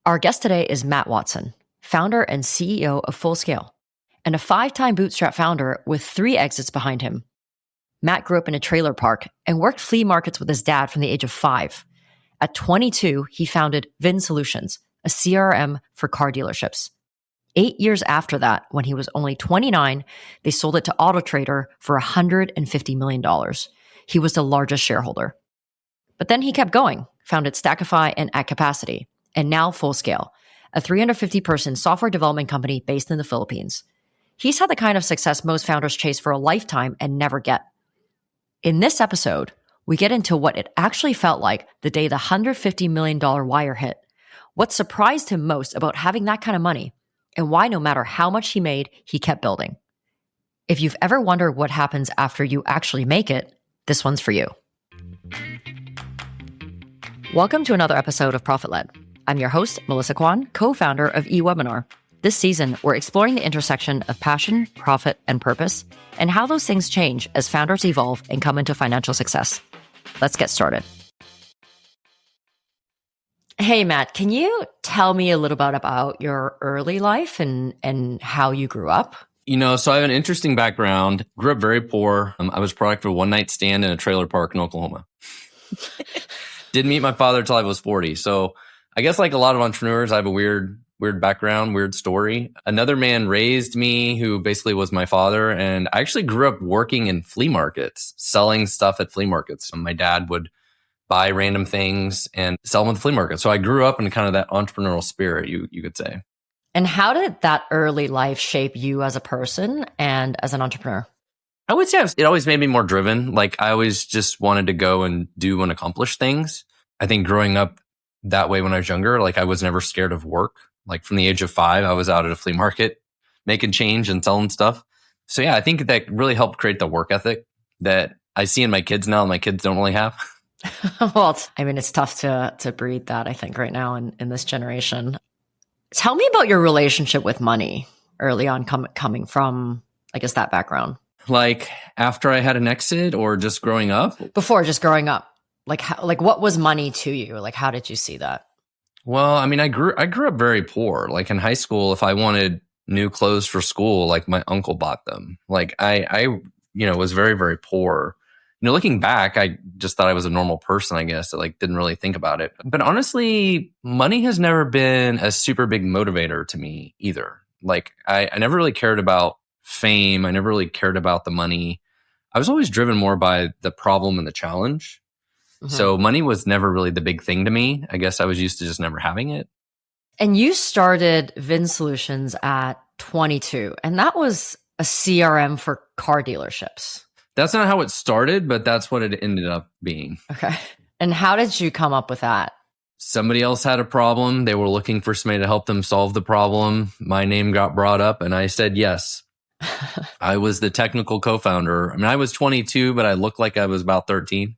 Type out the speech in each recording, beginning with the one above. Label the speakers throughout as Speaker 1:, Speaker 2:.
Speaker 1: Our guest today is Matt Watson, founder and CEO of Fullscale, and a 5-time bootstrap founder with 3 exits behind him. Matt grew up in a trailer park and worked flea markets with his dad from the age of 5. At 22, he founded VinSolutions, a CRM for car dealerships. 8 years after that, when he was only 29, they sold it to AutoTrader for $150 million. He was the largest shareholder. But then he kept going, founded Stackify and At Capacity, and now Fullscale, a 350-person software development company based in the Philippines. He's had the kind of success most founders chase for a lifetime and never get. In this episode, we get into what it actually felt like the day the $150 million wire hit, what surprised him most about having that kind of money, and why no matter how much he made, he kept building. If you've ever wondered what happens after you actually make it, this one's for you. Welcome to another episode of Profit Led. I'm your host, Melissa Kwan, co-founder of eWebinar. This season, we're exploring the intersection of passion, profit, and purpose, and how those things change as founders evolve and come into financial success. Let's get started. Hey, Matt, can you tell me a little bit about your early life and how you grew up?
Speaker 2: So I have an interesting background. Grew up very poor. I was a product of a one-night stand in a trailer park in Oklahoma. Didn't meet my father until I was 40. So I guess like a lot of entrepreneurs, I have a weird background, weird story. Another man raised me who basically was my father. And I actually grew up working in flea markets, selling stuff at flea markets. My dad would buy random things and sell them at the flea market. So I grew up in kind of that entrepreneurial spirit, you could say.
Speaker 1: And how did that early life shape you as a person and as an entrepreneur?
Speaker 2: I would say it always made me more driven. Like I always just wanted to go and do and accomplish things. I think growing up that way when I was younger, like I was never scared of work. Like from the age of 5, I was out at a flea market making change and selling stuff. So yeah, I think that really helped create the work ethic that I see in my kids now and my kids don't really have.
Speaker 1: Well, it's tough to breed that, I think, right now in this generation. Tell me about your relationship with money early on coming from, I guess, that background.
Speaker 2: Like after I had an exit or just growing up?
Speaker 1: Before just growing up. Like what was money to you? Like how did you see that?
Speaker 2: Well, I grew up very poor. Like in high school, if I wanted new clothes for school, like my uncle bought them. Like I was very, very poor. Looking back, I just thought I was a normal person, I guess. I like didn't really think about it. But honestly, money has never been a super big motivator to me either. Like I never really cared about fame. I never really cared about the money. I was always driven more by the problem and the challenge. Mm-hmm. So money was never really the big thing to me. I guess I was used to just never having it.
Speaker 1: And you started VinSolutions at 22, and that was a CRM for car dealerships.
Speaker 2: That's not how it started, but that's what it ended up being.
Speaker 1: Okay. And how did you come up with that?
Speaker 2: Somebody else had a problem. They were looking for somebody to help them solve the problem. My name got brought up and I said yes. I was the technical co-founder. I was 22, but I looked like I was about 13.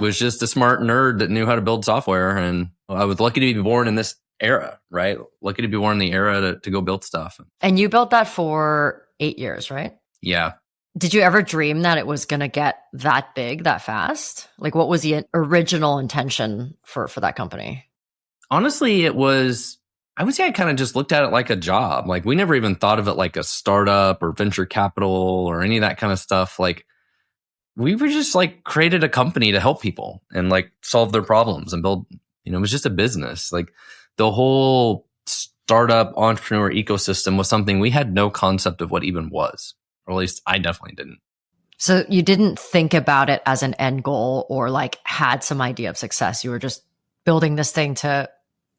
Speaker 2: Was just a smart nerd that knew how to build software. And I was lucky to be born in this era, right? Lucky to be born in the era to go build stuff.
Speaker 1: And you built that for 8 years, right?
Speaker 2: Yeah.
Speaker 1: Did you ever dream that it was going to get that big, that fast? Like what was the original intention for that company?
Speaker 2: Honestly, I would say I kind of just looked at it like a job. Like we never even thought of it like a startup or venture capital or any of that kind of stuff. Like we were just like created a company to help people and like solve their problems and build, it was just a business. Like the whole startup entrepreneur ecosystem was something we had no concept of what even was, or at least I definitely didn't.
Speaker 1: So you didn't think about it as an end goal or like had some idea of success. You were just building this thing to,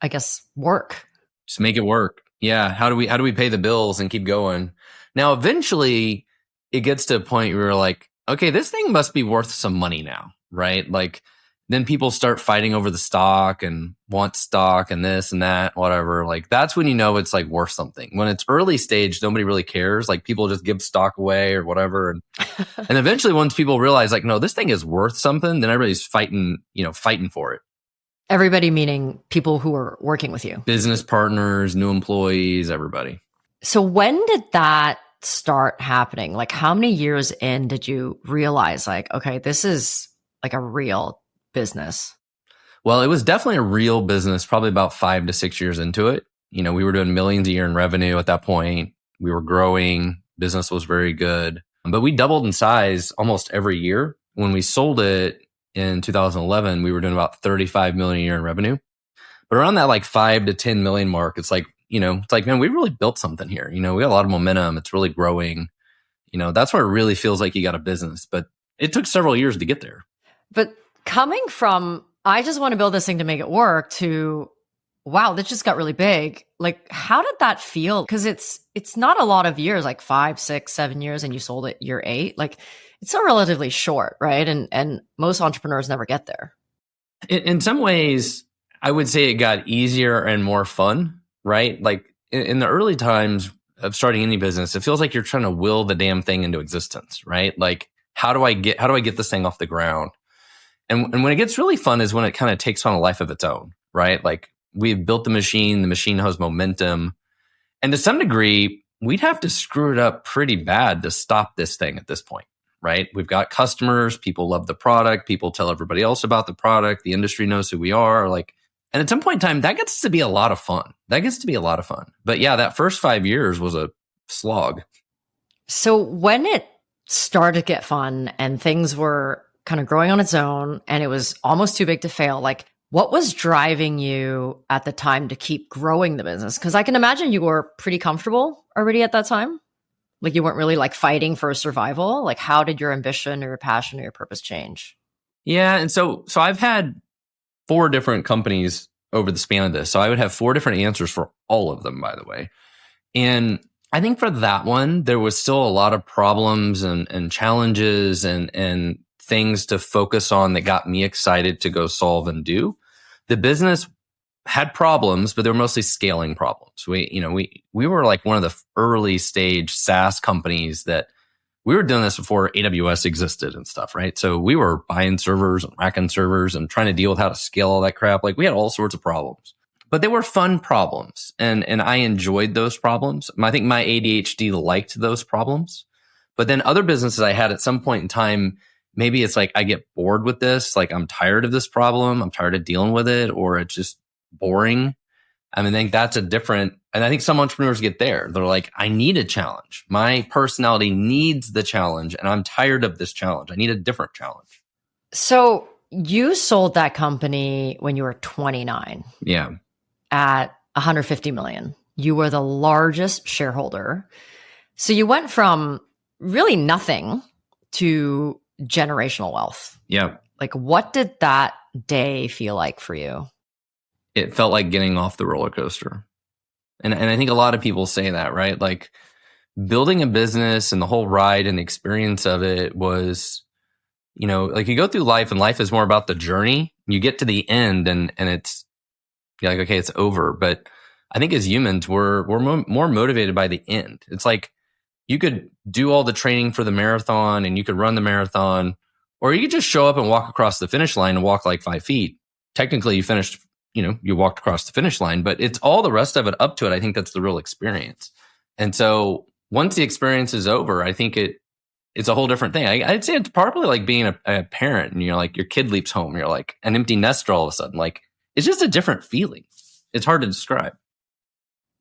Speaker 1: I guess, work.
Speaker 2: Just make it work. Yeah. How do we pay the bills and keep going? Now, eventually it gets to a point where you're like, okay, this thing must be worth some money now, right? Like then people start fighting over the stock and want stock and this and that, whatever. Like that's when it's like worth something. When it's early stage, nobody really cares. Like people just give stock away or whatever. And eventually once people realize like, no, this thing is worth something, then everybody's fighting for it.
Speaker 1: Everybody meaning people who are working with you.
Speaker 2: Business partners, new employees, everybody.
Speaker 1: So when did that start happening? Like how many years in did you realize like, okay, this is like a real business?
Speaker 2: Well, it was definitely a real business, probably about 5 to 6 years into it. We were doing millions a year in revenue at that point. We were growing. Business was very good. But we doubled in size almost every year. When we sold it in 2011, we were doing about 35 million a year in revenue. But around that like 5 to 10 million mark, it's like, man, we really built something here. We got a lot of momentum. It's really growing. That's where it really feels like you got a business. But it took several years to get there.
Speaker 1: But coming from, I just want to build this thing to make it work, to, wow, this just got really big. Like, how did that feel? Because it's not a lot of years, like 5, 6, 7 years, and you sold it year 8. Like, it's still relatively short, right? And most entrepreneurs never get there.
Speaker 2: In some ways, I would say it got easier and more fun, right? Like in the early times of starting any business, it feels like you're trying to will the damn thing into existence, right? Like, how do I get this thing off the ground? And when it gets really fun is when it kind of takes on a life of its own, right? Like, we've built the machine has momentum. And to some degree, we'd have to screw it up pretty bad to stop this thing at this point, right? We've got customers, people love the product, people tell everybody else about the product, the industry knows who we are. Like, and at some point in time, that gets to be a lot of fun. But yeah, that first 5 years was a slog.
Speaker 1: So when it started to get fun and things were kind of growing on its own and it was almost too big to fail, like, what was driving you at the time to keep growing the business? Because I can imagine you were pretty comfortable already at that time. Like, you weren't really like fighting for survival. Like, how did your ambition or your passion or your purpose change?
Speaker 2: Yeah. And so I've had 4 different companies over the span of this. So I would have 4 different answers for all of them, by the way. And I think for that one, there was still a lot of problems and challenges and things to focus on that got me excited to go solve and do. The business had problems, but they were mostly scaling problems. We were like one of the early stage SaaS companies that we were doing this before AWS existed and stuff, right? So we were buying servers and racking servers and trying to deal with how to scale all that crap. Like, we had all sorts of problems, but they were fun problems. And I enjoyed those problems. I think my ADHD liked those problems. But then other businesses I had at some point in time, maybe it's like I get bored with this. Like, I'm tired of this problem. I'm tired of dealing with it, or it's just boring. I think that's and I think some entrepreneurs get there. They're like, I need a challenge. My personality needs the challenge, and I'm tired of this challenge. I need a different challenge.
Speaker 1: So you sold that company when you were 29.
Speaker 2: Yeah.
Speaker 1: At 150 million. You were the largest shareholder. So you went from really nothing to generational wealth.
Speaker 2: Yeah.
Speaker 1: Like, what did that day feel like for you?
Speaker 2: It felt like getting off the roller coaster. And I think a lot of people say that, right? Like, building a business and the whole ride and the experience of it was, like, you go through life and life is more about the journey. You get to the end and it's, you're like, okay, it's over. But I think as humans, we're more motivated by the end. It's like, you could do all the training for the marathon and you could run the marathon, or you could just show up and walk across the finish line and walk like 5 feet. Technically, you finished, you walked across the finish line, but it's all the rest of it up to it. I think that's the real experience. And so once the experience is over, I think it's a whole different thing. I'd say it's probably like being a parent and you're like, your kid leaps home. You're like an empty nester all of a sudden. Like, it's just a different feeling. It's hard to describe.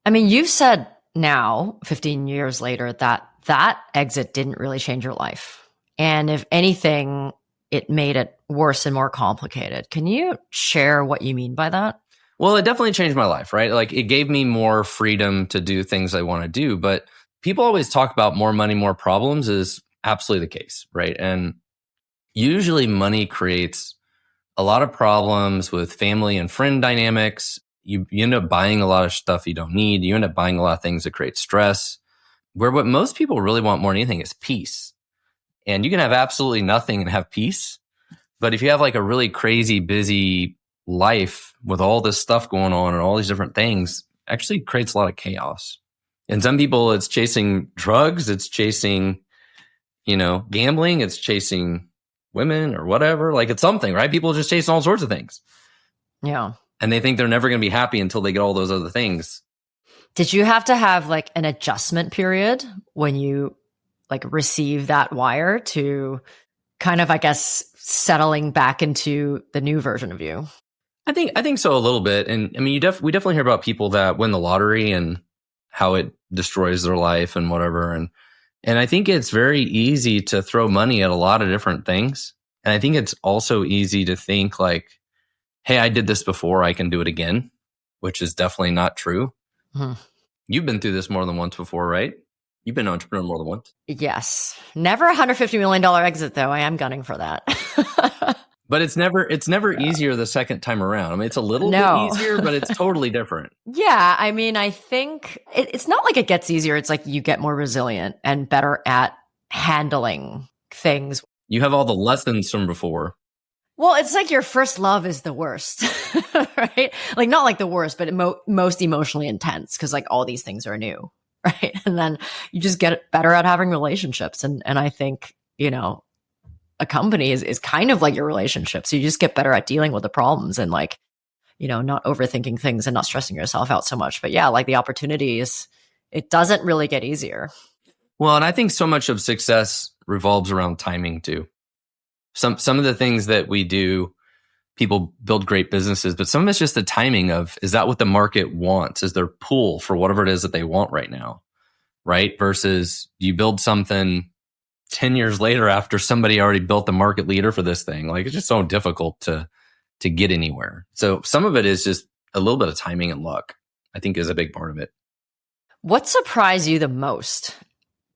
Speaker 1: I mean, you've said now, 15 years later, that exit didn't really change your life. And if anything, it made it worse and more complicated. Can you share what you mean by that?
Speaker 2: Well, it definitely changed my life, right? Like, it gave me more freedom to do things I want to do. But people always talk about more money, more problems is absolutely the case, right? And usually money creates a lot of problems with family and friend dynamics. You end up buying a lot of stuff you don't need. You end up buying a lot of things that create stress, where what most people really want more than anything is peace. And you can have absolutely nothing and have peace. But if you have like a really crazy, busy life with all this stuff going on and all these different things, actually creates a lot of chaos. And some people, it's chasing drugs, it's chasing, gambling, it's chasing women or whatever. Like, it's something, right? People just chasing all sorts of things.
Speaker 1: Yeah.
Speaker 2: And they think they're never going to be happy until they get all those other things.
Speaker 1: Did you have to have like an adjustment period when you like receive that wire to kind of, I guess, settling back into the new version of you?
Speaker 2: I think so a little bit. And I mean, we definitely hear about people that win the lottery and how it destroys their life and whatever. And I think it's very easy to throw money at a lot of different things. And I think it's also easy to think like, hey, I did this before, I can do it again, which is definitely not true. You've been through this more than once before, right? You've been an entrepreneur more than once.
Speaker 1: Yes. Never $150 million exit, though. I am gunning for that.
Speaker 2: But it's never easier the second time around. I mean, it's a little bit easier, but it's totally different.
Speaker 1: Yeah. I mean, I think it's not like it gets easier. It's like you get more resilient and better at handling things.
Speaker 2: You have all the lessons from before.
Speaker 1: Well, it's like your first love is the worst, right? Like not like the worst, but most emotionally intense because like all these things are new, right? And then you just get better at having relationships. And I think, you know, a company is kind of like your relationship. So you just get better at dealing with the problems and like, you know, not overthinking things and not stressing yourself out so much. But yeah, like the opportunities, it doesn't really get easier.
Speaker 2: Well, and I think so much of success revolves around timing too. Some of the things that we do, people build great businesses, but some of it's just the timing of, is that what the market wants? Is there pull for whatever it is that they want right now? Right? Versus you build something 10 years later after somebody already built the market leader for this thing. Like it's just so difficult to get anywhere. So some of it is just a little bit of timing and luck, I think is a big part of it.
Speaker 1: What surprised you the most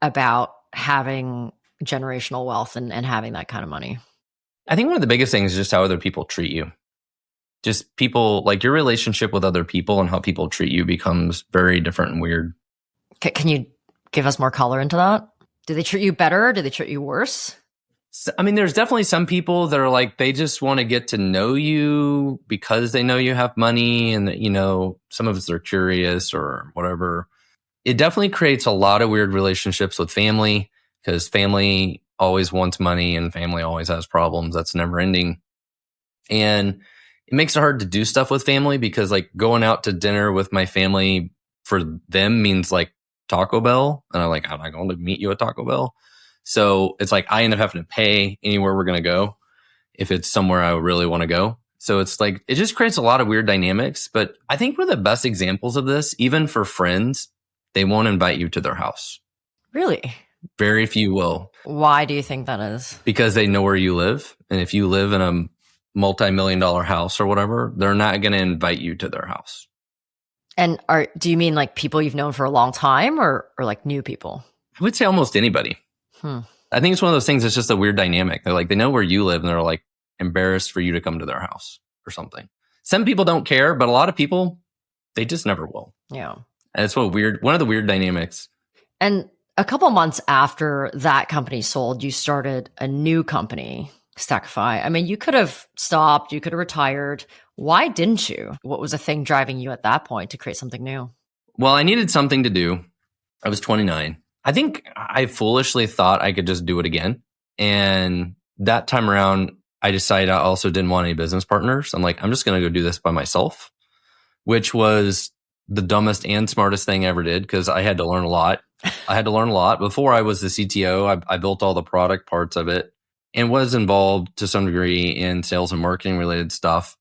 Speaker 1: about having generational wealth and having that kind of money?
Speaker 2: I think one of the biggest things is just how other people treat you. Just people, like your relationship with other people and how people treat you becomes very different and weird.
Speaker 1: Can you give us more color into that? Do they treat you better? Do they treat you worse?
Speaker 2: So, I mean, there's definitely some people that are like, they just want to get to know you because they know you have money and that, you know, some of us are curious or whatever. It definitely creates a lot of weird relationships with family because family always wants money and family always has problems. That's never ending. And it makes it hard to do stuff with family because like going out to dinner with my family for them means like Taco Bell. And I'm like, I'm not going to meet you at Taco Bell. So it's like I end up having to pay anywhere we're going to go if it's somewhere I really want to go. So it's like, it just creates a lot of weird dynamics. But I think we're the best examples of this, even for friends, they won't invite you to their house.
Speaker 1: Really?
Speaker 2: Very few will.
Speaker 1: Why do you think that is?
Speaker 2: Because they know where you live. And if you live in a multi-million-dollar house or whatever, they're not going to invite you to their house.
Speaker 1: And do you mean like people you've known for a long time or like new people?
Speaker 2: I would say almost anybody. I think it's one of those things that's just a weird dynamic. They're like, they know where you live and they're like embarrassed for you to come to their house or something. Some people don't care, but a lot of people, they just never will.
Speaker 1: Yeah.
Speaker 2: And it's one of the weird dynamics.
Speaker 1: And a couple months after that company sold, you started a new company, Stackify. I mean, you could have stopped, you could have retired. Why didn't you? What was the thing driving you at that point to create something new?
Speaker 2: Well, I needed something to do. I was 29. I think I foolishly thought I could just do it again. And that time around, I decided I also didn't want any business partners. I'm like, I'm just going to go do this by myself, which was the dumbest and smartest thing I ever did because I had to learn a lot. Before I was the CTO, I built all the product parts of it and was involved to some degree in sales and marketing related stuff.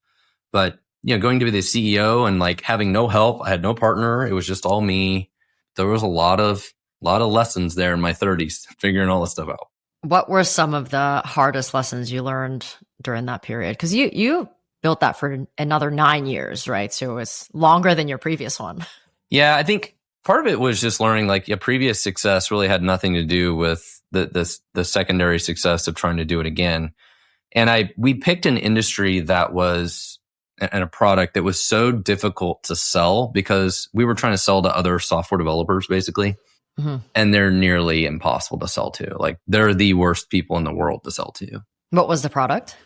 Speaker 2: But, you know, going to be the CEO and like having no help, I had no partner. It was just all me. There was a lot of lessons there in my 30s, figuring all this stuff out.
Speaker 1: What were some of the hardest lessons you learned during that period? Because you built that for another 9 years, right? So it was longer than your previous one.
Speaker 2: Yeah, I think part of it was just learning like a previous success really had nothing to do with the secondary success of trying to do it again. And we picked an industry that was and a product that was so difficult to sell because we were trying to sell to other software developers basically. Mm-hmm. And they're nearly impossible to sell to. Like they're the worst people in the world to sell to. What
Speaker 1: was the product?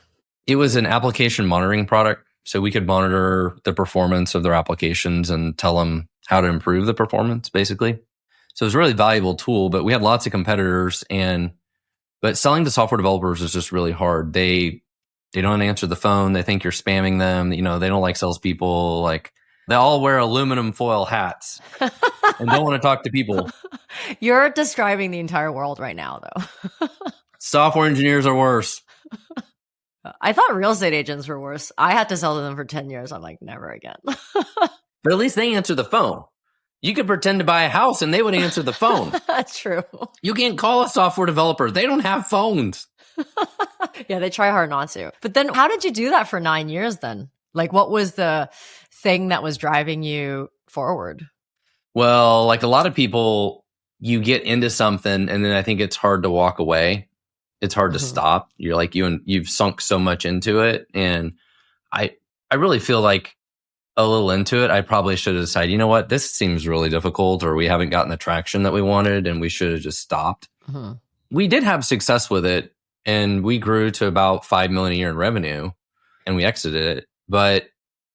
Speaker 2: It was an application monitoring product. So we could monitor the performance of their applications and tell them how to improve the performance, basically. So it was a really valuable tool, but we had lots of competitors but selling to software developers is just really hard. They don't answer the phone. They think you're spamming them. You know, they don't like salespeople. Like they all wear aluminum foil hats and don't want to talk to people.
Speaker 1: You're describing the entire world right now, though.
Speaker 2: Software engineers are worse.
Speaker 1: I thought real estate agents were worse. I had to sell to them for 10 years. I'm like, never again.
Speaker 2: But at least they answer the phone. You could pretend to buy a house and they would answer the phone.
Speaker 1: That's true.
Speaker 2: You can't call a software developer. They don't have phones.
Speaker 1: Yeah, they try hard not to. But then how did you do that for 9 years then? Like, what was the thing that was driving you forward?
Speaker 2: Well, like a lot of people, you get into something and then I think it's hard to walk away. It's hard to stop. You're like, you've sunk so much into it. And I really feel like a little into it, I probably should have decided, you know what, this seems really difficult, or we haven't gotten the traction that we wanted, and we should have just stopped. We did have success with it, and we grew to about $5 million a year in revenue, and we exited it. But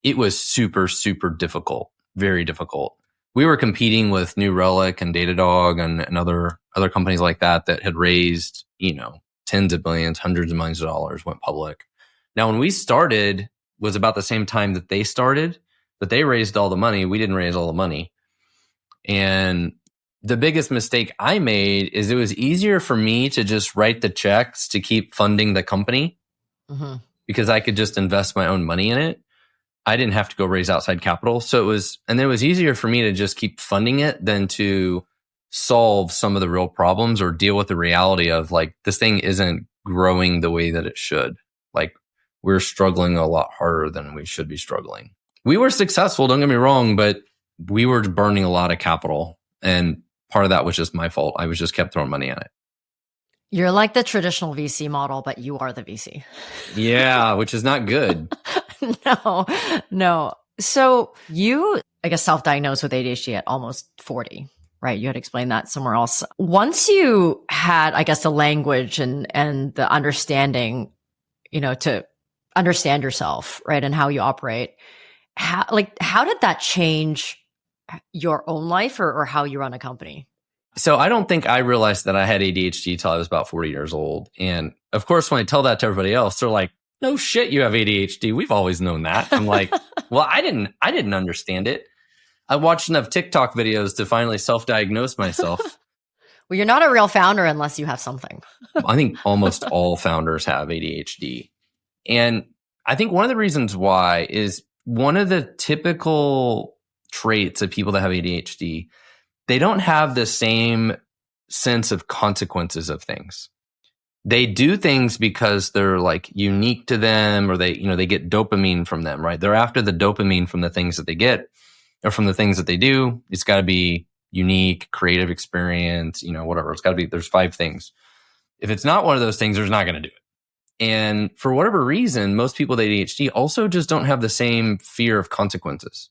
Speaker 2: it was super, super difficult, very difficult. We were competing with New Relic and Datadog and other companies like that had raised, tens of millions, hundreds of millions of dollars, went public. Now, when we started was about the same time that they started, but they raised all the money. We didn't raise all the money. And the biggest mistake I made is it was easier for me to just write the checks to keep funding the company because I could just invest my own money in it. I didn't have to go raise outside capital. So it was easier for me to just keep funding it than to solve some of the real problems or deal with the reality of like, this thing isn't growing the way that it should. Like, we're struggling a lot harder than we should be struggling. We were successful, don't get me wrong, but we were burning a lot of capital. And part of that was just my fault. I was just kept throwing money at it.
Speaker 1: You're like the traditional VC model, but you are the VC.
Speaker 2: Yeah, which is not good.
Speaker 1: No. So you, I guess, self-diagnosed with ADHD at almost 40, right? You had explained that somewhere else. Once you had, I guess, the language and the understanding, to understand yourself, right? And how you operate, how did that change your own life or how you run a company?
Speaker 2: So I don't think I realized that I had ADHD till I was about 40 years old. And of course, when I tell that to everybody else, they're like, no shit, you have ADHD. We've always known that. I'm like, well, I didn't understand it. I watched enough TikTok videos to finally self-diagnose myself.
Speaker 1: Well, you're not a real founder unless you have something.
Speaker 2: I think almost all founders have ADHD. And I think one of the reasons why is one of the typical traits of people that have ADHD, they don't have the same sense of consequences of things. They do things because they're like unique to them, or they get dopamine from them, right? They're after the dopamine from the things that they get or from the things that they do. It's got to be unique, creative experience, whatever. It's got to be, there's 5 things. If it's not one of those things, there's not going to do it. And for whatever reason, most people with ADHD also just don't have the same fear of consequences.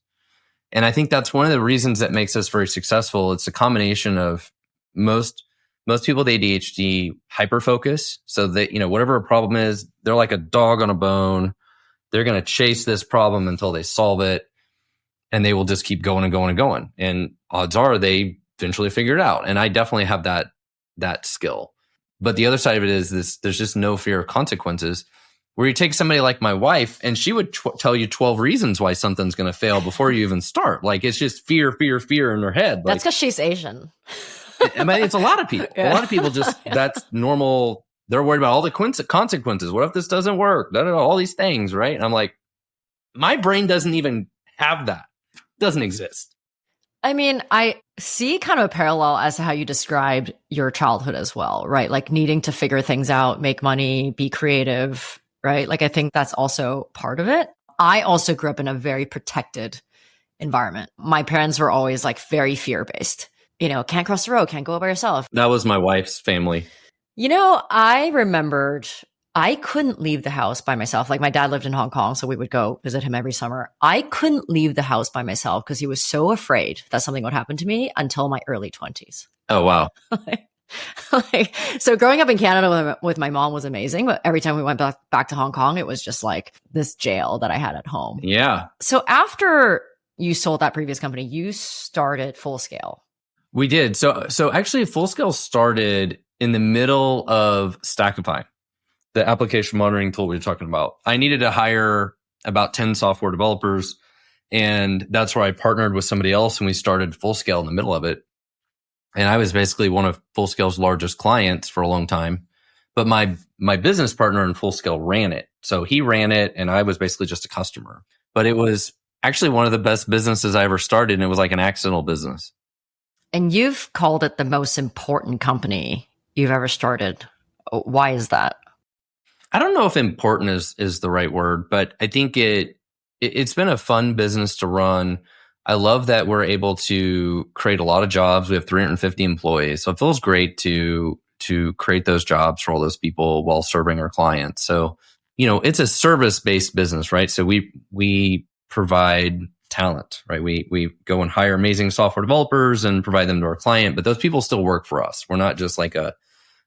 Speaker 2: And I think that's one of the reasons that makes us very successful. It's a combination of most people with ADHD hyper-focus. So that, whatever a problem is, they're like a dog on a bone. They're going to chase this problem until they solve it. And they will just keep going and going and going. And odds are they eventually figure it out. And I definitely have that skill. But the other side of it is this: there's just no fear of consequences. Where you take somebody like my wife, and she would tell you 12 reasons why something's going to fail before you even start. Like, it's just fear in her head.
Speaker 1: That's because she's Asian.
Speaker 2: I mean, it's a lot of people. Yeah. A lot of people just, that's normal. They're worried about all the consequences. What if this doesn't work? All these things, right? And I'm like, my brain doesn't even have that. It doesn't exist.
Speaker 1: I mean, I see kind of a parallel as to how you described your childhood as well, right? Like needing to figure things out, make money, be creative, right? Like, I think that's also part of it. I also grew up in a very protected environment. My parents were always like very fear-based. Can't cross the road, can't go by yourself.
Speaker 2: That was my wife's family.
Speaker 1: I remembered I couldn't leave the house by myself. Like, my dad lived in Hong Kong, so we would go visit him every summer. I couldn't leave the house by myself because he was so afraid that something would happen to me until my early 20s.
Speaker 2: Oh, wow.
Speaker 1: So growing up in Canada with my mom was amazing. But every time we went back to Hong Kong, it was just like this jail that I had at home.
Speaker 2: Yeah.
Speaker 1: So after you sold that previous company, you started Full Scale.
Speaker 2: We did. So actually, Full Scale started in the middle of Stackify, the application monitoring tool we were talking about. I needed to hire about 10 software developers, and that's where I partnered with somebody else, and we started Full Scale in the middle of it. And I was basically one of Full Scale's largest clients for a long time. But my business partner in Full Scale ran it. So he ran it and I was basically just a customer. But it was actually one of the best businesses I ever started. And it was like an accidental business.
Speaker 1: And you've called it the most important company you've ever started. Why is that?
Speaker 2: I don't know if important is the right word, but I think it's been a fun business to run. I love that we're able to create a lot of jobs. We have 350 employees. So it feels great to create those jobs for all those people while serving our clients. So, it's a service-based business, right? So we provide talent, right? We go and hire amazing software developers and provide them to our client, but those people still work for us. We're not just like a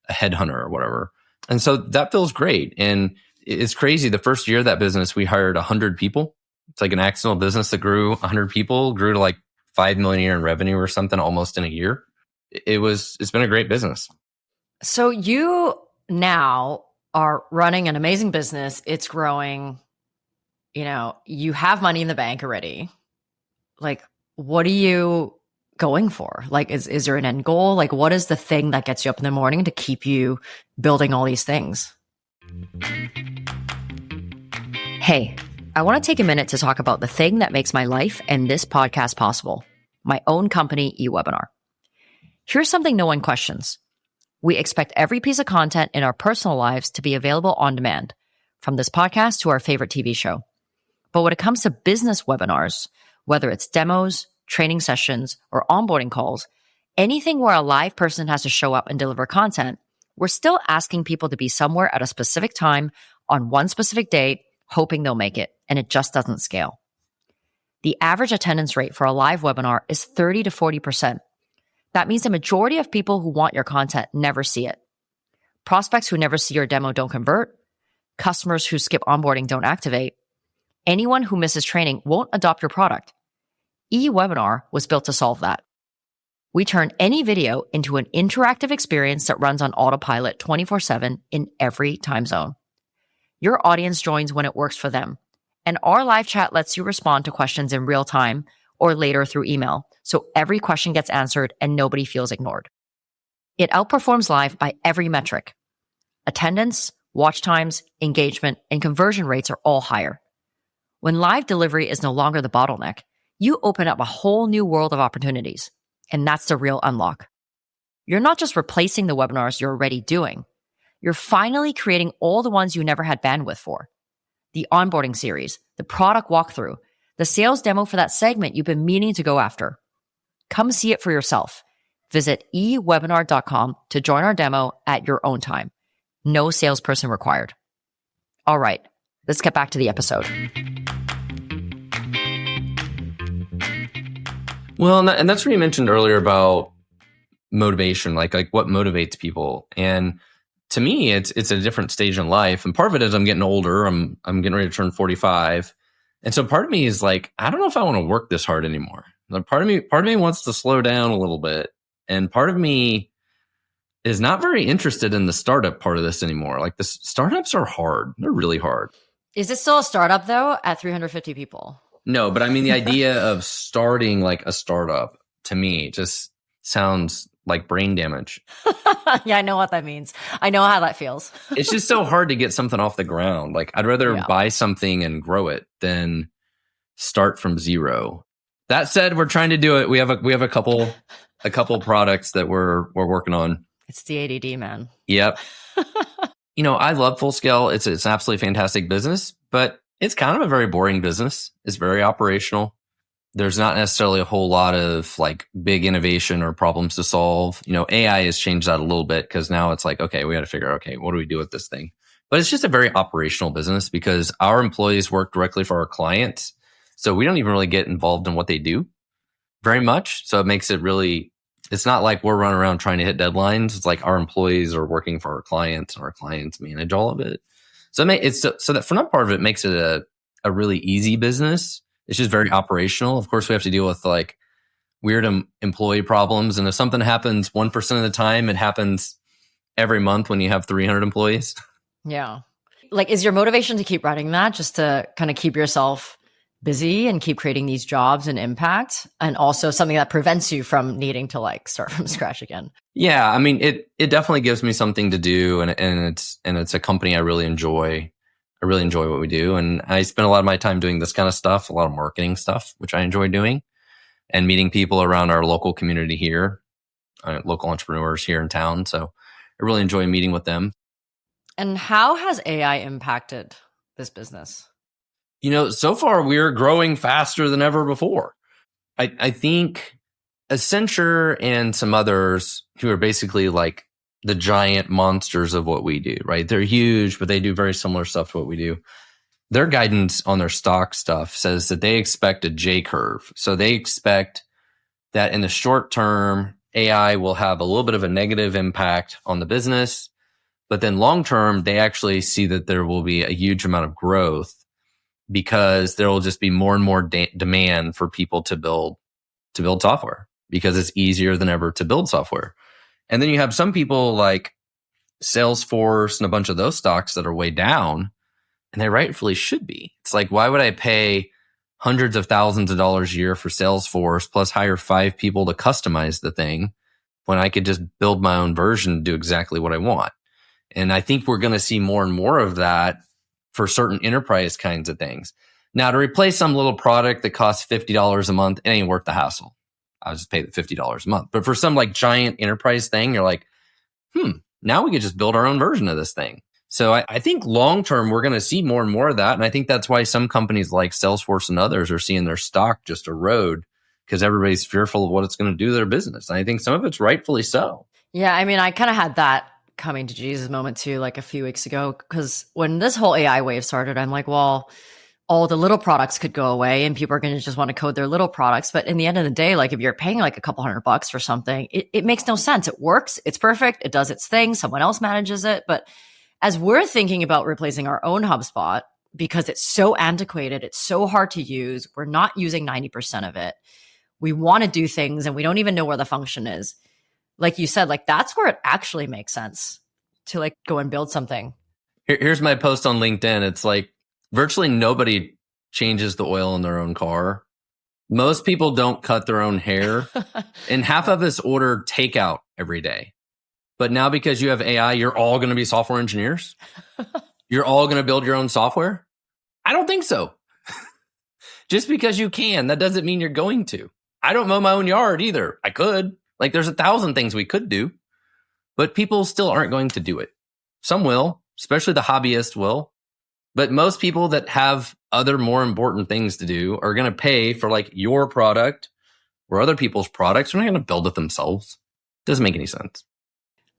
Speaker 2: headhunter or whatever. And so that feels great. And it's crazy. The first year of that business, we hired 100 people. It's like an accidental business that grew 100 people, grew to like 5 million a year in revenue or something almost in a year. It's been a great business.
Speaker 1: So you now are running an amazing business. It's growing. You have money in the bank already. Like, what are you going for? Like, is there an end goal? Like, what is the thing that gets you up in the morning to keep you building all these things? Hey, I want to take a minute to talk about the thing that makes my life and this podcast possible, my own company, eWebinar. Here's something no one questions. We expect every piece of content in our personal lives to be available on demand, from this podcast to our favorite TV show. But when it comes to business webinars, whether it's demos, training sessions, or onboarding calls, anything where a live person has to show up and deliver content, we're still asking people to be somewhere at a specific time on one specific date, hoping they'll make it, and it just doesn't scale. The average attendance rate for a live webinar is 30 to 40%. That means the majority of people who want your content never see it. Prospects who never see your demo don't convert. Customers who skip onboarding don't activate. Anyone who misses training won't adopt your product. eWebinar was built to solve that. We turn any video into an interactive experience that runs on autopilot 24/7 in every time zone. Your audience joins when it works for them, and our live chat lets you respond to questions in real time or later through email, so every question gets answered and nobody feels ignored. It outperforms live by every metric. Attendance, watch times, engagement, and conversion rates are all higher. When live delivery is no longer the bottleneck, you open up a whole new world of opportunities, and that's the real unlock. You're not just replacing the webinars you're already doing. You're finally creating all the ones you never had bandwidth for. The onboarding series, the product walkthrough, the sales demo for that segment you've been meaning to go after. Come see it for yourself. Visit ewebinar.com to join our demo at your own time. No salesperson required. All right, let's get back to the episode.
Speaker 2: Well, and that's what you mentioned earlier about motivation, like what motivates people. And to me, it's a different stage in life. And part of it is I'm getting older. I'm getting ready to turn 45. And so part of me is like, I don't know if I want to work this hard anymore. Like part of me wants to slow down a little bit. And part of me is not very interested in the startup part of this anymore. Like the startups are hard. They're really hard.
Speaker 1: Is it still a startup though at 350 people?
Speaker 2: No, but I mean, the idea of starting like a startup to me just sounds like brain damage.
Speaker 1: Yeah, I know what that means. I know how that feels.
Speaker 2: It's just so hard to get something off the ground. Like I'd rather buy something and grow it than start from zero. That said, we're trying to do it. We have a couple products that we're working on.
Speaker 1: It's the ADD, man.
Speaker 2: Yep. I love Full Scale. It's an absolutely fantastic business, but it's kind of a very boring business. It's very operational. There's not necessarily a whole lot of like big innovation or problems to solve. AI has changed that a little bit because now it's like, okay, we got to figure out, okay, what do we do with this thing? But it's just a very operational business because our employees work directly for our clients. So we don't even really get involved in what they do very much. So it makes it really, it's not like we're running around trying to hit deadlines. It's like our employees are working for our clients and our clients manage all of it. So that for that part of it makes it a really easy business. It's just very operational. Of course, we have to deal with like weird employee problems. And if something happens 1% of the time, it happens every month when you have 300 employees.
Speaker 1: Yeah. Like, is your motivation to keep running that just to kind of keep yourself busy and keep creating these jobs and impact, and also something that prevents you from needing to like start from scratch again?
Speaker 2: Yeah, I mean, it definitely gives me something to do, and it's a company I really enjoy. I really enjoy what we do. And I spend a lot of my time doing this kind of stuff, a lot of marketing stuff, which I enjoy doing, and meeting people around our local community here, local entrepreneurs here in town. So I really enjoy meeting with them.
Speaker 1: And how has AI impacted this business?
Speaker 2: So far we're growing faster than ever before. I think Accenture and some others who are basically like the giant monsters of what we do, right? They're huge, but they do very similar stuff to what we do. Their guidance on their stock stuff says that they expect a J curve. So they expect that in the short term, AI will have a little bit of a negative impact on the business. But then long term, they actually see that there will be a huge amount of growth because there will just be more and more demand for people to build software because it's easier than ever to build software. And then you have some people like Salesforce and a bunch of those stocks that are way down, and they rightfully should be. It's like, why would I pay hundreds of thousands of dollars a year for Salesforce plus hire 5 people to customize the thing when I could just build my own version and do exactly what I want? And I think we're going to see more and more of that for certain enterprise kinds of things. Now, to replace some little product that costs $50 a month, it ain't worth the hassle. I'll just pay the $50 a month. But for some like giant enterprise thing, you're like, now we could just build our own version of this thing. So I think long term, we're going to see more and more of that. And I think that's why some companies like Salesforce and others are seeing their stock just erode because everybody's fearful of what it's going to do to their business. And I think some of it's rightfully so.
Speaker 1: Yeah, I mean, I kind of had that coming to Jesus moment too, like a few weeks ago, because when this whole AI wave started, I'm like, well, all the little products could go away and people are going to just want to code their little products. But in the end of the day, like if you're paying like a couple $100 for something, it makes no sense. It works. It's perfect. It does its thing. Someone else manages it. But as we're thinking about replacing our own HubSpot, because it's so antiquated, it's so hard to use, we're not using 90% of it. We want to do things and we don't even know where the function is. Like you said, like that's where it actually makes sense to like go and build something.
Speaker 2: Here's my post on LinkedIn. It's like virtually nobody changes the oil in their own car. Most people don't cut their own hair. And half of us order takeout every day. But now because you have AI, you're all going to be software engineers? You're all going to build your own software? I don't think so. Just because you can, that doesn't mean you're going to. I don't mow my own yard either. I could. Like there's 1,000 things we could do, but people still aren't going to do it. Some will, especially the hobbyist will. But most people that have other more important things to do are going to pay for like your product or other people's products. They're not going to build it themselves. Doesn't make any sense.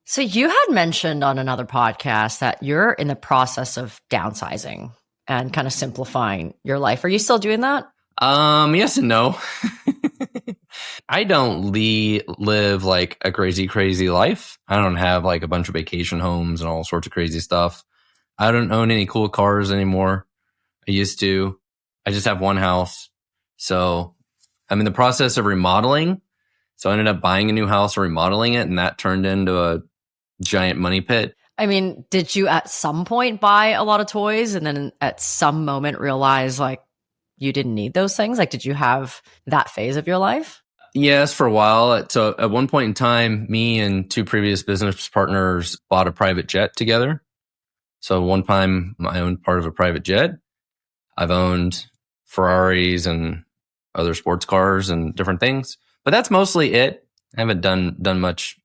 Speaker 1: So you had mentioned on another podcast that you're in the process of downsizing and kind of simplifying your life. Are you still doing that?
Speaker 2: Yes and no. I don't live like a crazy life. I don't have like a bunch of vacation homes and all sorts of crazy stuff. I don't own any cool cars anymore. I used to. I just have one house. So I'm in the process of remodeling. So I ended up buying a new house and remodeling it, and that turned into a giant money pit.
Speaker 1: I mean, did you at some point buy a lot of toys and then at some moment realize like you didn't need those things? Like, did you have that phase of your life?
Speaker 2: Yes, for a while. So at one point in time, me and 2 previous business partners bought a private jet together. So one time I owned part of a private jet. I've owned Ferraris and other sports cars and different things, but that's mostly it. I haven't done much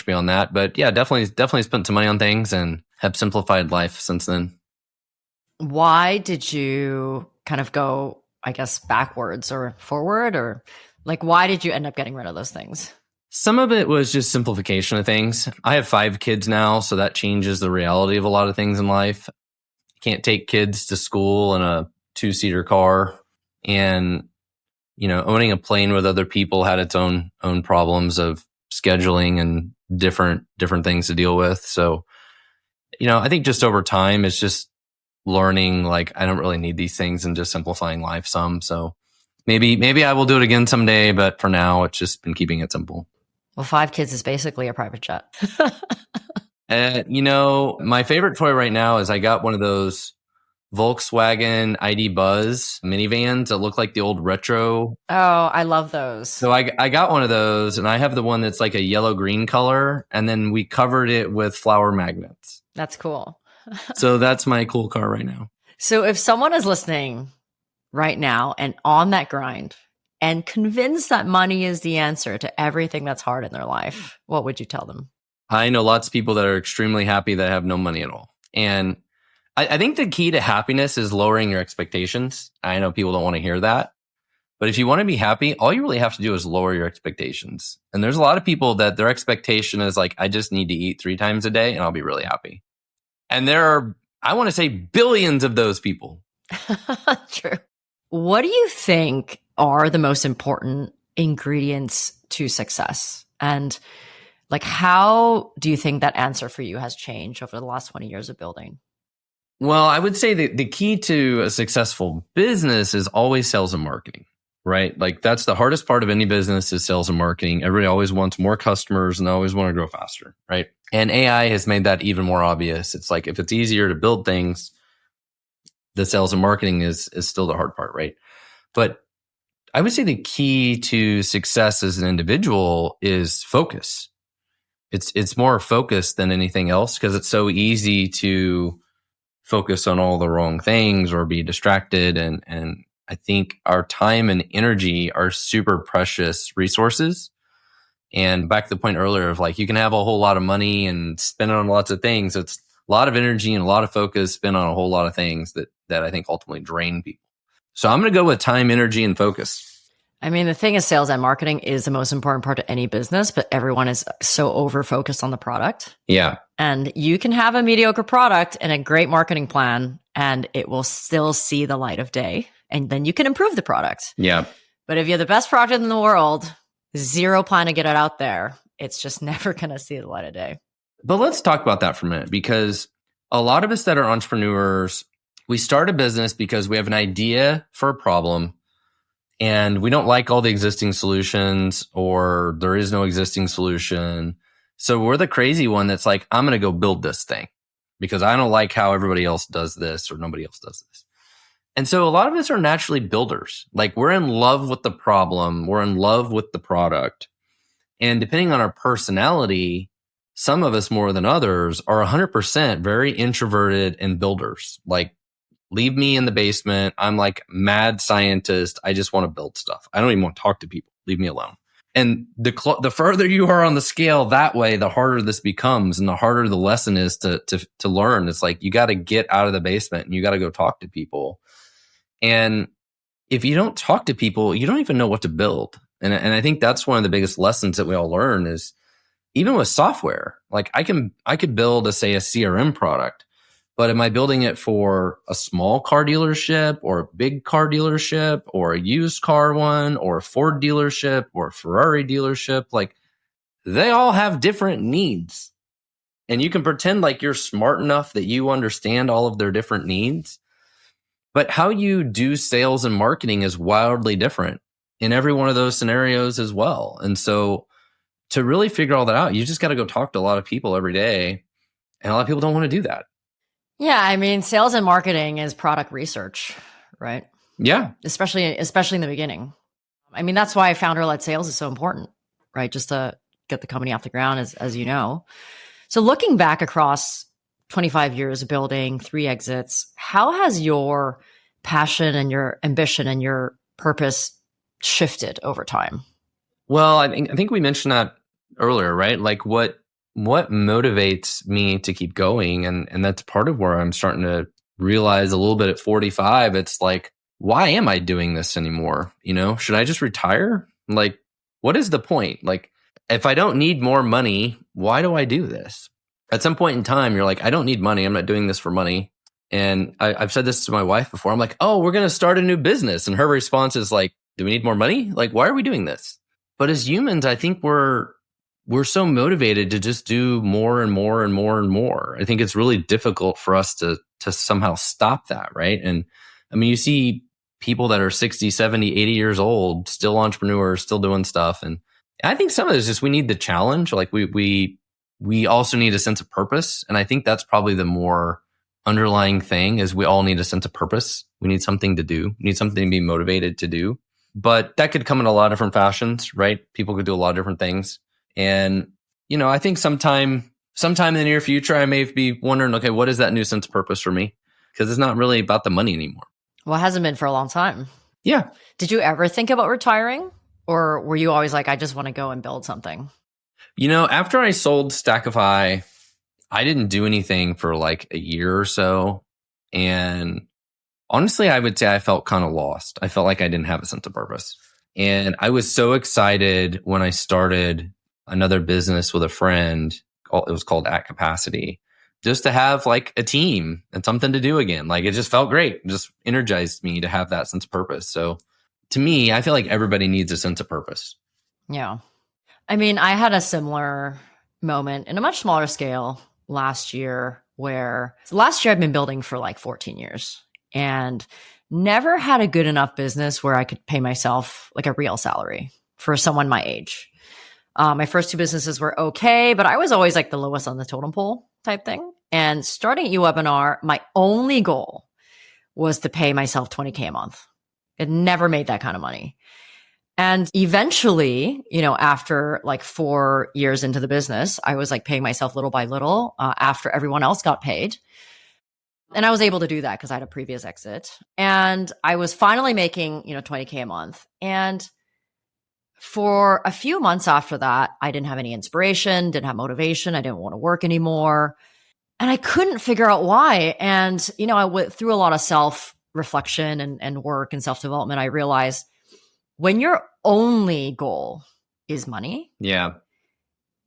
Speaker 2: beyond that, but yeah, definitely spent some money on things and have simplified life since then.
Speaker 1: Why did you kind of go, I guess, backwards or forward, or like, why did you end up getting rid of those things?
Speaker 2: Some of it was just simplification of things. I have 5 kids now, so that changes the reality of a lot of things in life. You can't take kids to school in a 2-seater car, and owning a plane with other people had its own problems of scheduling and different things to deal with. So, I think just over time, it's just learning like I don't really need these things and just simplifying life some. So maybe I will do it again someday, but for now, it's just been keeping it simple.
Speaker 1: Well, 5 kids is basically a private jet.
Speaker 2: My favorite toy right now is I got one of those Volkswagen ID Buzz minivans that look like the old retro.
Speaker 1: Oh, I love those.
Speaker 2: So I got one of those, and I have the one that's like a yellow-green color, and then we covered it with flower magnets.
Speaker 1: That's cool.
Speaker 2: So that's my cool car right now.
Speaker 1: So if someone is listening right now and on that grind and convinced that money is the answer to everything that's hard in their life, what would you tell them?
Speaker 2: I know lots of people that are extremely happy that have no money at all. And I think the key to happiness is lowering your expectations. I know people don't want to hear that. But if you want to be happy, all you really have to do is lower your expectations. And there's a lot of people that their expectation is like, I just need to eat 3 times a day and I'll be really happy. And there are, I want to say, billions of those people.
Speaker 1: True. What do you think are the most important ingredients to success? And like, how do you think that answer for you has changed over the last 20 years of building?
Speaker 2: Well, I would say that the key to a successful business is always sales and marketing, right? Like that's the hardest part of any business is sales and marketing. Everybody always wants more customers and they always want to grow faster, right? And AI has made that even more obvious. It's like if it's easier to build things, the sales and marketing is still the hard part, right? But I would say the key to success as an individual is focus. It's more focus than anything else because it's so easy to focus on all the wrong things or be distracted. And I think our time and energy are super precious resources. And back to the point earlier of like, you can have a whole lot of money and spend it on lots of things. It's a lot of energy and a lot of focus spent on a whole lot of things that I think ultimately drain people. So I'm going to go with time, energy, and focus.
Speaker 1: I mean, the thing is sales and marketing is the most important part of any business, but everyone is so over-focused on the product.
Speaker 2: Yeah.
Speaker 1: And you can have a mediocre product and a great marketing plan, and it will still see the light of day. And then you can improve the product.
Speaker 2: Yeah.
Speaker 1: But if you have the best product in the world, zero plan to get it out there, it's just never going to see the light of day.
Speaker 2: But let's talk about that for a minute, because a lot of us that are entrepreneurs, we start a business because we have an idea for a problem and we don't like all the existing solutions or there is no existing solution. So we're the crazy one that's like, I'm going to go build this thing because I don't like how everybody else does this or nobody else does this. And so a lot of us are naturally builders. Like we're in love with the problem. We're in love with the product. And depending on our personality, some of us more than others are 100% very introverted and builders. Like, leave me in the basement. I'm like mad scientist. I just want to build stuff. I don't even want to talk to people. Leave me alone. And the further you are on the scale that way, the harder this becomes and the harder the lesson is to learn. It's like you got to get out of the basement and you got to go talk to people. And if you don't talk to people, you don't even know what to build. And I think that's one of the biggest lessons that we all learn is even with software. Like I could build a CRM product, but am I building it for a small car dealership or a big car dealership or a used car one or a Ford dealership or a Ferrari dealership? Like they all have different needs. And you can pretend like you're smart enough that you understand all of their different needs. But how you do sales and marketing is wildly different in every one of those scenarios as well. And so to really figure all that out, you just got to go talk to a lot of people every day. And a lot of people don't want to do that.
Speaker 1: Yeah, I mean, sales and marketing is product research, right?
Speaker 2: Yeah.
Speaker 1: Especially in the beginning. I mean, that's why founder-led sales is so important, right? Just to get the company off the ground, as you know. So looking back across 25 years of building, 3 exits, how has your passion and your ambition and your purpose shifted over time?
Speaker 2: Well, I think we mentioned that earlier, right? Like what motivates me to keep going? And that's part of where I'm starting to realize a little bit at 45. It's like, why am I doing this anymore? You know, should I just retire? Like, what is the point? Like, if I don't need more money, why do I do this? At some point in time, you're like, I don't need money. I'm not doing this for money. And I've said this to my wife before. I'm like, oh, we're going to start a new business. And her response is like, do we need more money? Like, why are we doing this? But as humans, I think we're so motivated to just do more and more and more and more. I think it's really difficult for us to somehow stop that, right? And I mean, you see people that are 60, 70, 80 years old, still entrepreneurs, still doing stuff. And I think some of it is just we need the challenge. Like we also need a sense of purpose. And I think that's probably the more underlying thing is we all need a sense of purpose. We need something to do. We need something to be motivated to do. But that could come in a lot of different fashions, right? People could do a lot of different things. And, you know, I think sometime in the near future, I may be wondering, okay, what is that new sense of purpose for me? because it's not really about the money anymore.
Speaker 1: Well, it hasn't been for a long time.
Speaker 2: Yeah.
Speaker 1: Did you ever think about retiring? Or were you always like, I just want to go and build something?
Speaker 2: After I sold Stackify, I didn't do anything for like a year or so. And honestly, I would say I felt kind of lost. I felt like I didn't have a sense of purpose. And I was so excited when I started another business with a friend. It was called At Capacity, just to have like a team and something to do again. Like it just felt great. It just energized me to have that sense of purpose. So to me, I feel like everybody needs a sense of purpose.
Speaker 1: Yeah. I mean, I had a similar moment in a much smaller scale last year last year I've been building for like 14 years and never had a good enough business where I could pay myself like a real salary for someone my age. My first two businesses were okay, but I was always like the lowest on the totem pole type thing. And starting at eWebinar, my only goal was to pay myself $20K a month. It never made that kind of money. And eventually, after like 4 years into the business, I was like paying myself little by little after everyone else got paid. And I was able to do that because I had a previous exit. And I was finally making, $20K a month. And for a few months after that, I didn't have any inspiration, didn't have motivation. I didn't want to work anymore. And I couldn't figure out why. And, I went through a lot of self-reflection and work and self-development. I realized when your only goal is money,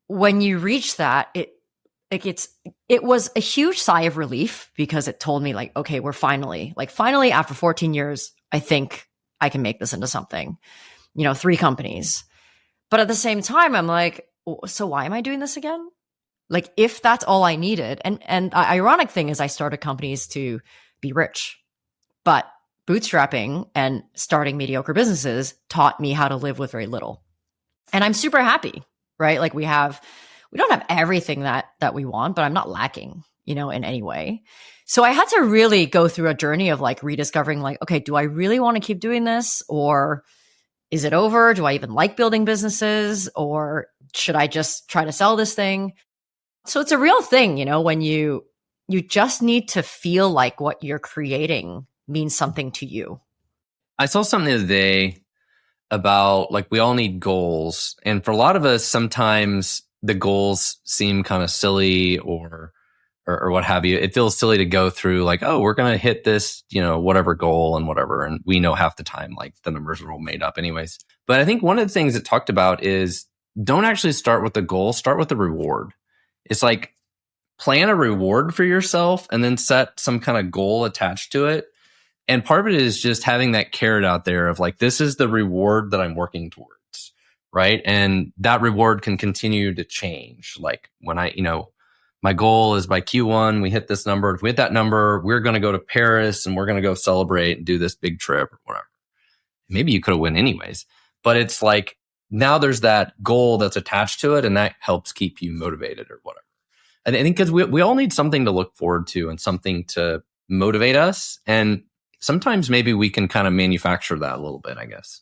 Speaker 1: when you reach that, it was a huge sigh of relief because it told me like, okay, we're finally after 14 years, I think I can make this into something, 3 companies. But at the same time, I'm like, so why am I doing this again? Like if that's all I needed. And the ironic thing is I started companies to be rich, but bootstrapping and starting mediocre businesses taught me how to live with very little. And I'm super happy, right? Like we don't have everything that we want, but I'm not lacking, in any way. So I had to really go through a journey of like rediscovering like, okay, do I really want to keep doing this? Or is it over? Do I even like building businesses? Or should I just try to sell this thing? So it's a real thing, when you just need to feel like what you're creating means something to you.
Speaker 2: I saw something the other day about like we all need goals. And for a lot of us, sometimes the goals seem kind of silly or what have you. It feels silly to go through like, oh, we're going to hit this, whatever goal and whatever. And we know half the time, like the numbers are all made up anyways. But I think one of the things it talked about is don't actually start with the goal, start with the reward. It's like plan a reward for yourself and then set some kind of goal attached to it. And part of it is just having that carrot out there of like, this is the reward that I'm working towards, right? And that reward can continue to change. Like when my goal is by Q1, we hit this number. If we hit that number, we're going to go to Paris and we're going to go celebrate and do this big trip or whatever. Maybe you could have won anyways, but it's like now there's that goal that's attached to it and that helps keep you motivated or whatever. And I think because we all need something to look forward to and something to motivate us. And sometimes maybe we can kind of manufacture that a little bit, I guess.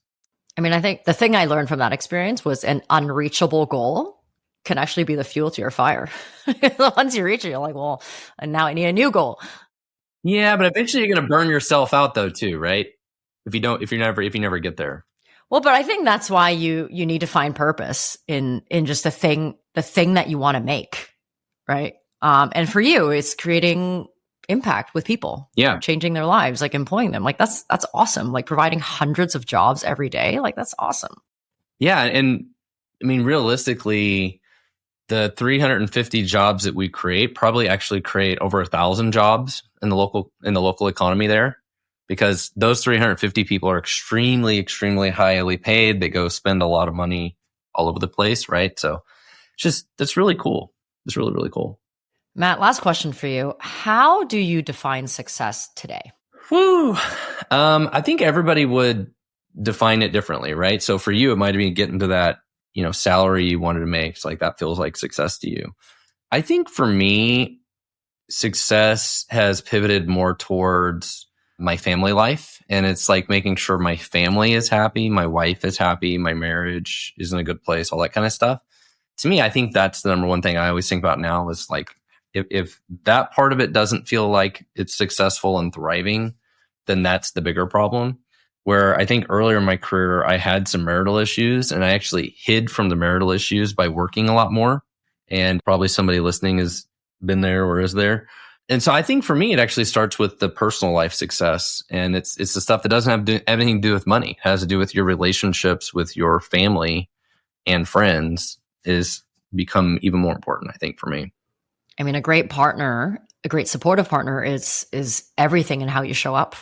Speaker 1: I mean, I think the thing I learned from that experience was an unreachable goal can actually be the fuel to your fire. Once you reach it, you're like, well, and now I need a new goal.
Speaker 2: Yeah, but eventually you're going to burn yourself out though too, right? If you never get there.
Speaker 1: Well, but I think that's why you need to find purpose in just the thing that you want to make, right? And for you, it's creating impact with people, changing their lives, like employing them. Like that's awesome. Like providing hundreds of jobs every day. Like that's awesome. Yeah.
Speaker 2: And I mean, realistically, the 350 jobs that we create probably actually create over 1,000 jobs in the local economy there, because those 350 people are extremely, extremely highly paid. They go spend a lot of money all over the place, right? So that's really cool. It's really, really cool.
Speaker 1: Matt, last question for you. How do you define success today?
Speaker 2: I think everybody would define it differently, right? So for you, it might be getting to that, salary you wanted to make. It's like that feels like success to you. I think for me, success has pivoted more towards my family life. And it's like making sure my family is happy, my wife is happy, my marriage is in a good place, all that kind of stuff. To me, I think that's the number one thing I always think about now is like, If that part of it doesn't feel like it's successful and thriving, then that's the bigger problem. Where I think earlier in my career, I had some marital issues and I actually hid from the marital issues by working a lot more. And probably somebody listening has been there or is there. And so I think for me, it actually starts with the personal life success. And it's the stuff that doesn't have anything to do with money. It has to do with your relationships with your family and friends is become even more important, I think, for me.
Speaker 1: I mean, a great partner, a great supportive partner is everything in how you show up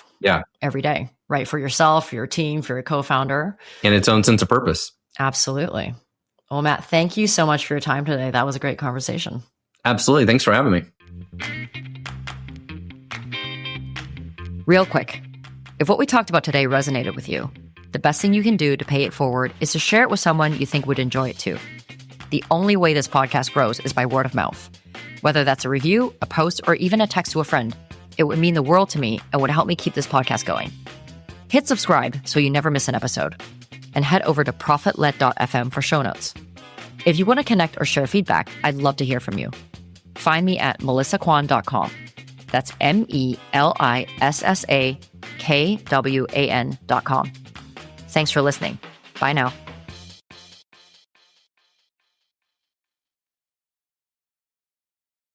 Speaker 1: every day, right? For yourself, for your team, for your co-founder.
Speaker 2: And its own sense of purpose.
Speaker 1: Absolutely. Well, Matt, thank you so much for your time today. That was a great conversation.
Speaker 2: Absolutely. Thanks for having me.
Speaker 1: Real quick, if what we talked about today resonated with you, the best thing you can do to pay it forward is to share it with someone you think would enjoy it too. The only way this podcast grows is by word of mouth. Whether that's a review, a post, or even a text to a friend, it would mean the world to me and would help me keep this podcast going. Hit subscribe so you never miss an episode. And head over to profitled.fm for show notes. If you want to connect or share feedback, I'd love to hear from you. Find me at melissakwan.com. That's MELISSAKWAN.com. Thanks for listening. Bye now.